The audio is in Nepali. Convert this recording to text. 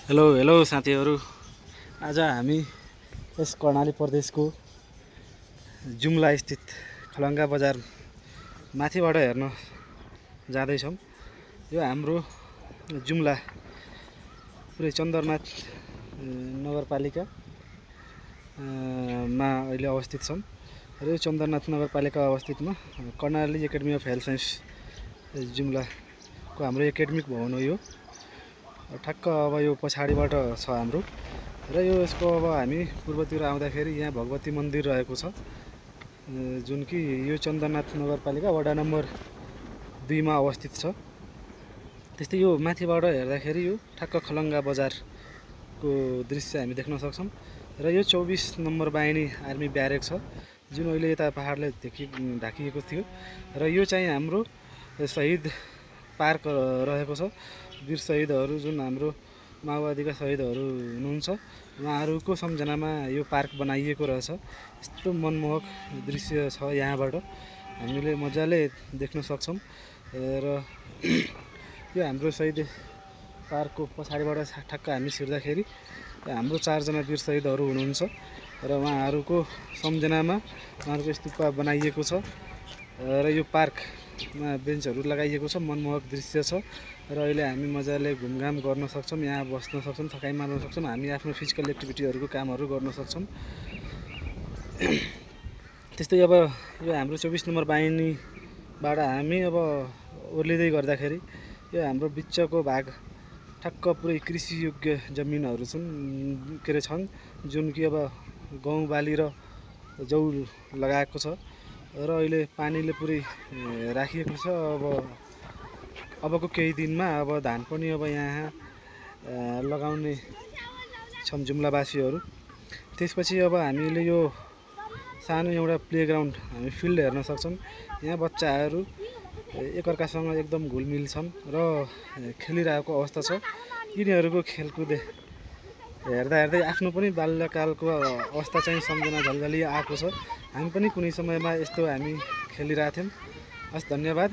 हेलो हेलो साथीहरू। आज हामी यस कर्णाली प्रदेशको जुम्ला स्थित खलङ्गा बजार माथिबाट हेर्न जाँदैछौँ। यो हाम्रो जुम्ला पुरै चन्दरनाथ नगरपालिका मा अहिले अवस्थित छौँ र यो चन्दरनाथ नगरपालिका अवस्थितमा Karnali academy of health science जुम्लाको हाम्रो एकाडेमिक भवन हो। यो ठक्क अब यो पछाडिबाट छ हाम्रो र यसको अब हामी पूर्वतिर आउँदाखेरि यहाँ भगवती मन्दिर रहेको छ, जुन कि यो चन्दरनाथ नगरपालिका वडा नम्बर 2 मा अवस्थित छ। त्यस्तै यो माथिबाट हेर्दाखेरि यो ठक्क खलङ्गा बजारको दृश्य हामी देख्न सक्छौँ र यो 24 नम्बर बाहिनी आर्मी ब्यारेक छ, जुन अहिले यता पहाडले ढाकिएको थियो र यो चाहिँ हाम्रो शहीद पार्क रहेको छ। वीर शहीदहरू जुन हाम्रो माओवादीका शहीदहरू हुनुहुन्छ, उहाँहरूको सम्झनामा यो पार्क बनाइएको रहेछ। यस्तो मनमोहक दृश्य छ, यहाँबाट हामीले मजाले देख्न सक्छौँ र यो हाम्रो शहीद पार्कको पछाडिबाट ठक्क हामी छिर्दाखेरि हाम्रो 4 जना वीर शहीदहरू हुनुहुन्छ र उहाँहरूको सम्झनामा उहाँहरूको स्तूप बनाइएको छ र यो पार्कमा बेन्चहरू लगाइएको छ। मनमोहक दृश्य छ र अहिले हामी मजाले घुमघाम गर्न सक्छौँ, यहाँ बस्न सक्छौँ, थकाइ मार्न सक्छौँ, हामी आफ्नो फिजिकल एक्टिभिटीहरूको कामहरू गर्न सक्छौँ। त्यस्तै अब यो हाम्रो 24 नम्बर बाहिनीबाट हामी अब ओर्लिँदै गर्दाखेरि यो हाम्रो बिचको भाग ठक्क पुरै कृषियोग्य जमिनहरू छन्, जुन कि अब गहुँ बाली र जौ लगाएको छ र अहिले पानीले पुरै राखिएको छ। अबको केही दिनमा अब धान पनि अब यहाँ लगाउने छौँ जुम्लावासीहरू। त्यसपछि अब हामीले यो सानो एउटा प्लेग्राउन्ड हामी फिल्ड हेर्न सक्छौँ। यहाँ बच्चाहरू एकअर्कासँग एकदम घुलमिल छन् र खेलिरहेको अवस्था छ। यिनीहरूको खेलकुद हेर्दा हेर्दै आफ्नो पनि बाल्यकालको अवस्था चाहिँ सम्झना झल्झली आएको छ। हामी पनि कुनै समयमा यस्तो हामी खेलिरहेको थियौँ। हस्, धन्यवाद।